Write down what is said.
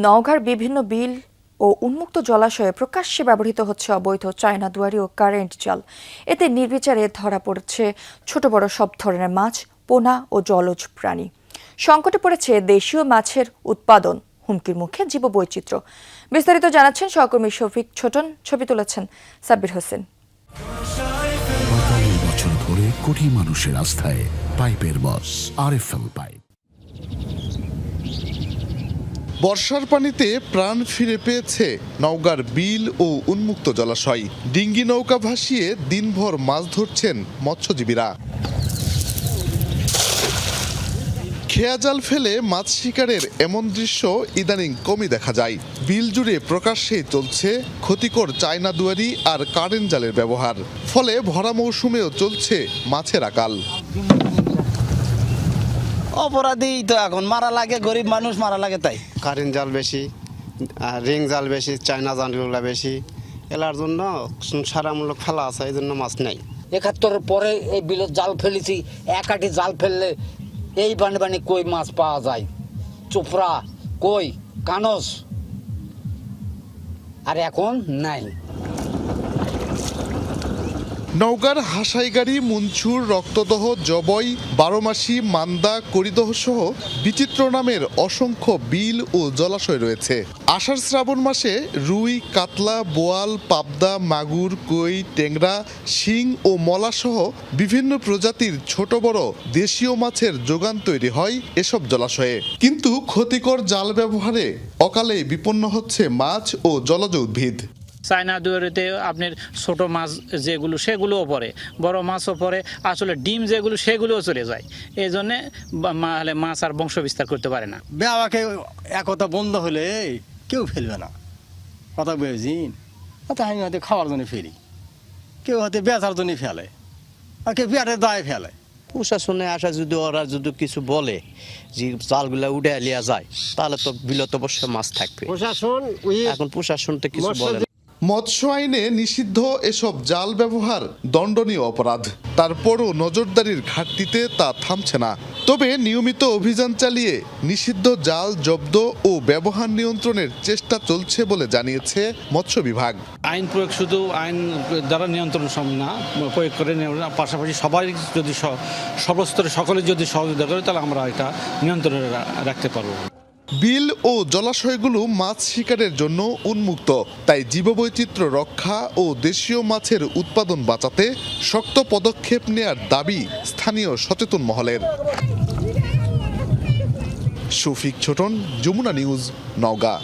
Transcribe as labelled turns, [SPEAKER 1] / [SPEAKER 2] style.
[SPEAKER 1] নওগাঁর বিভিন্ন বিল ও উন্মুক্ত জলাশয়ে প্রকাশ্যে ব্যবহৃত হচ্ছে অবৈধ চায়না দুয়ারি ও কারেন্ট জাল। এতে নির্বিচারে ধরা পড়ছে ছোট বড় সব ধরনের মাছ, পোনা ও জলজ প্রাণী। সংকটে পড়েছে দেশীয় মাছের উৎপাদন, হুমকির মুখে জীববৈচিত্র্য। বিস্তারিত জানাচ্ছেন সহকর্মী শফিক ছোটন, ছবি তুলেছেন সাব্বির হোসেন।
[SPEAKER 2] ৪৫ বছর ধরে কোটি মানুষের আস্থায় পাইপের বস আরএফএল পাইপ।
[SPEAKER 3] বর্ষার পানিতে প্রাণ ফিরে পেয়েছে নওগাঁর বিল ও উন্মুক্ত জলাশয়। ডিঙ্গি নৌকা ভাসিয়ে দিনভর মাছ ধরছেন মৎস্যজীবীরা। খেয়া জাল ফেলে মাছ শিকারের এমন দৃশ্য ইদানিং কমই দেখা যায়। বিল জুড়ে প্রকাশ্যেই চলছে ক্ষতিকর চায়না দুয়ারি আর কারেন্ট জালের ব্যবহার। ফলে ভরা মৌসুমেও চলছে মাছের আকাল।
[SPEAKER 4] অপরাধী তো এখন মারা লাগে, গরিব মানুষ মারা লাগে। তাই
[SPEAKER 5] কারেন্ট জাল বেশি, রিং জাল বেশি, চায়না জালগুলো বেশি, এলার জন্য সারামূলক ফেলা আছে, এই জন্য মাছ নেই।
[SPEAKER 6] ৭১-এর পরে এই বিলত জাল ফেলেছি, একাটি জাল ফেললে এই বানে কই মাছ পাওয়া যায়, চোপড়া, কই, কানস, আর এখন নাই।
[SPEAKER 3] নওগাঁর হাসাইগাড়ি, মুনছুর, রক্তদহ, জবই, বারোমাসি, মান্দা, করিদহ সহ বিচিত্র নামের অসংখ্য বিল ও জলাশয় রয়েছে। আষাঢ় শ্রাবণ মাসে রুই, কাতলা, বোয়াল, পাবদা, মাগুর, কই, টেংরা, শিং ও মলা সহ বিভিন্ন প্রজাতির ছোট বড় দেশীয় মাছের যোগান তৈরি হয় এসব জলাশয়ে। কিন্তু ক্ষতিকর জাল ব্যবহারে অকালে বিপন্ন হচ্ছে মাছ ও জলজ উদ্ভিদ।
[SPEAKER 7] চায়না দুয়ারিতে আপনার ছোট মাছ যেগুলো সেগুলোও পড়ে, বড় মাছও পড়ে, আসলে ডিম যেগুলো সেগুলোও চলে যায়। এই জন্যে মাছ আর বংশ বিস্তার করতে পারে না।
[SPEAKER 4] বেওয়াকে একতা বন্ধ হলে কেউ ফেলবে না, কথা বুঝিন। আমি হয়তো খাওয়ার জন্য ফেলি, কেউ হয়তো বেচার জন্য ফেলে, আর কেউ পেটের দায়ে ফেলে।
[SPEAKER 8] প্রশাসনে আসা যদি ওরা যদি কিছু বলে যে জালগুলা উঠে লিয়া যায়, তাহলে তো বিলত অবশ্য মাছ থাকবে। এখন প্রশাসন তো কিছু বলে না।
[SPEAKER 3] মৎস্য আইনে নিষিদ্ধ এসব জাল ব্যবহার দণ্ডনীয় অপরাধ। তারপরও নজরদারির ঘাটতিতে তা থামছে না। তবে নিয়মিত অভিযান চালিয়ে নিষিদ্ধ জাল জব্দ ও ব্যবহার নিয়ন্ত্রণের চেষ্টা চলছে বলে জানিয়েছে মৎস্য বিভাগ।
[SPEAKER 9] আইন প্রয়োগ শুধু আইন দ্বারা নিয়ন্ত্রণ সম্ভব না, প্রয়োগ করে পাশাপাশি সবাই যদি সর্বস্তরে সকলে যদি সহযোগিতা করে, তাহলে আমরা এটা নিয়ন্ত্রণে রাখতে পারবো।
[SPEAKER 3] বিল ও জলাশয়গুলো মাছ শিকারের জন্য উন্মুক্ত, তাই জীববৈচিত্র্য রক্ষা ও দেশীয় মাছের উৎপাদন বাঁচাতে শক্ত পদক্ষেপ নেয়ার দাবি স্থানীয় সচেতন মহলের। শফিক ছোটন, যমুনা নিউজ, নওগাঁ।